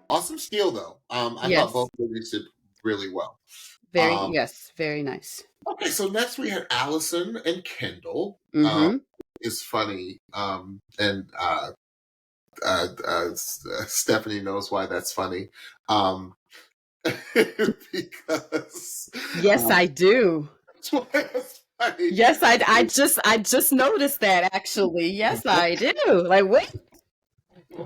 Awesome skill though. I thought both Yes. movies did really well. Very, Um, yes, very nice. okay, so next we had Allison and Kendall. Mm-hmm. Is funny. And Stephanie knows why that's funny. Um, because Yes, I do. that's why it's funny. Yes, I just noticed that actually. Yes, I do. Like, wait.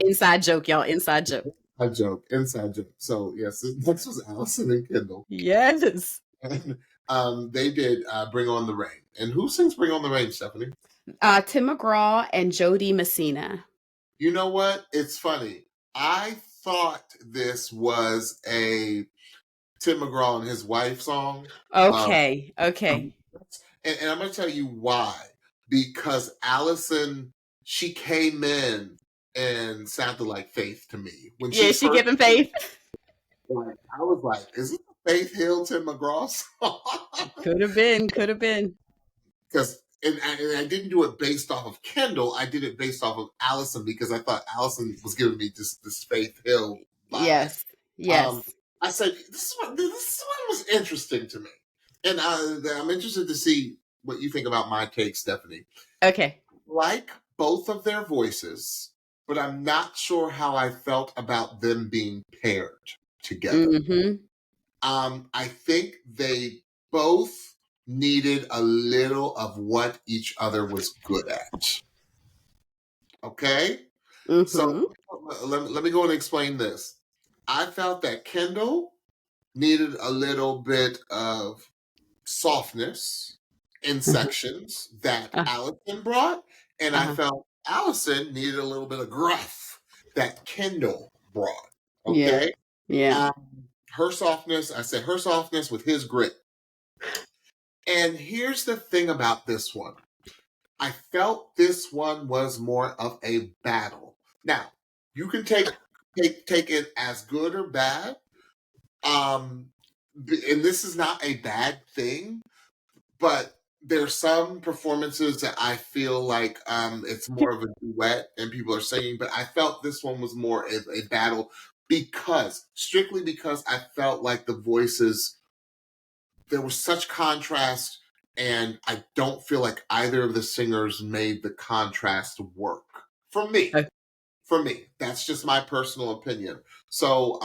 Inside joke, y'all. Inside joke. A joke, inside joke. So yes, this was Allison and Kendall. Yes. And they did Bring On the Rain. And who sings Bring On the Rain, Stephanie? Tim McGraw and Jody Messina. You know what? It's funny. I thought this was a Tim McGraw and his wife song. Okay. Okay. And I'm going to tell you why. Because Allison, she came in and sounded like Faith to me. When Yeah, she giving Faith. Like, I was like, is it the Faith Hill Tim McGraw song? Could have been. Could have been. Because and I didn't do it based off of Kendall. I did it based off of Allison because I thought Allison was giving me this Faith Hill vibe. Yes. Yes. I said this one was interesting to me, and I'm interested to see what you think about my take, Stephanie. Okay. Like both of their voices, but I'm not sure how I felt about them being paired together. Mm-hmm. I think they both needed a little of what each other was good at. Okay? Mm-hmm. So let me go and explain this. I felt that Kendall needed a little bit of softness in sections that Allison brought, and I felt Allison needed a little bit of gruff that Kendall brought. Okay? Yeah. Her softness, I said her softness with his grit. And here's the thing about this one. I felt this one was more of a battle. Now, you can take it as good or bad. And this is not a bad thing, but there's some performances that I feel like it's more of a duet and people are singing, but I felt this one was more of a battle strictly because I felt like the voices, there was such contrast, and I don't feel like either of the singers made the contrast work for me. For me, that's just my personal opinion. So,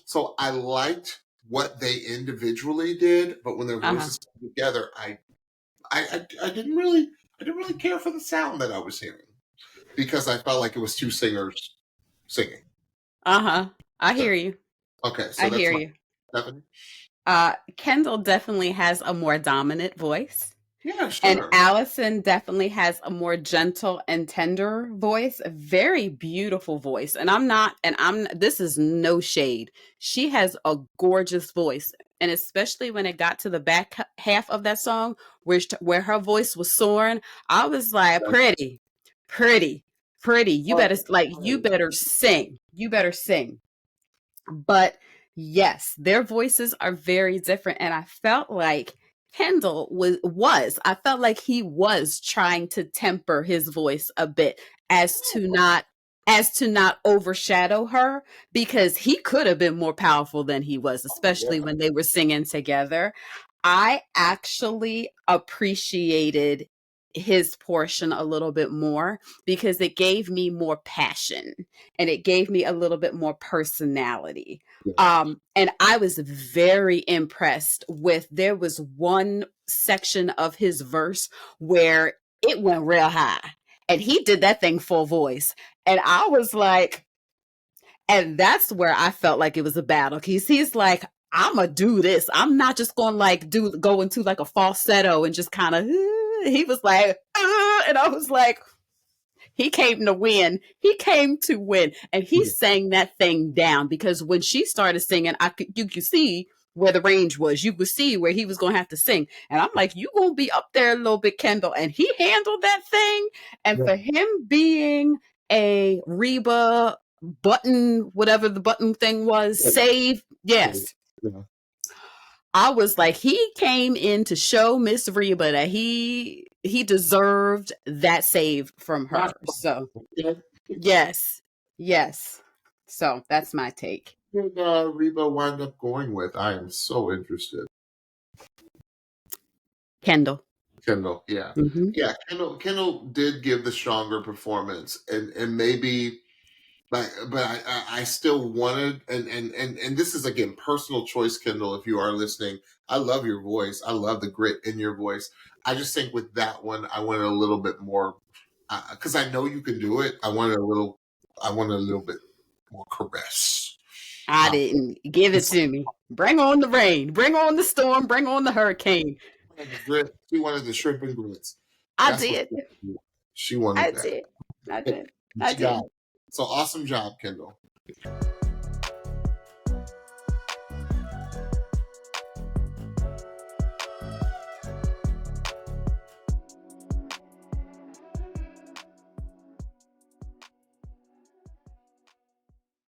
so I liked what they individually did, but when their voices came together, I didn't really care for the sound that I was hearing because I felt like it was two singers singing. I hear you. Okay, so I hear you. Stephanie? Kendall definitely has a more dominant voice. Yeah, sure. And Allison definitely has a more gentle and tender voice, a very beautiful voice. And this is no shade. She has a gorgeous voice. And especially when it got to the back half of that song, where her voice was soaring, I was like, pretty. You better sing. You better sing. But yes, their voices are very different. And I felt like Kendall I felt like he was trying to temper his voice a bit as to not overshadow her, because he could have been more powerful than he was, especially when they were singing together. I actually appreciated his portion a little bit more because it gave me more passion and it gave me a little bit more personality. And I was very impressed there was one section of his verse where it went real high and he did that thing full voice. And I was like, and that's where I felt like it was a battle. He's like, I'm gonna do this. I'm not just gonna go into like a falsetto and just kind of, he was like, and I was like, he came to win. And he sang that thing down, because when she started singing, you could see where the range was. You could see where he was going to have to sing. And I'm like, you going to be up there a little bit, Kendall. And he handled that thing. And for him being a Reba button, whatever the button thing was, save. Yes. Yeah. I was like, he came in to show Miss Reba that he deserved that save from her. So, yes. Yes. So that's my take. Who did Reba wind up going with? I am so interested. Kendall. Kendall, yeah. Hmm. Yeah, Kendall did give the stronger performance, and maybe, but I still wanted, and this is again personal choice, Kendall. If you are listening, I love your voice. I love the grit in your voice. I just think with that one, I wanted a little bit more, because I know you can do it. I wanted a little bit more caress. I Um, didn't. Give it to me. Bring on the rain. Bring on the storm. Bring on the hurricane. the grit. She wanted the shrimp and grits. I That's what did. she wanted I that. did. I And did. I she got did. it. So awesome job, Kendall.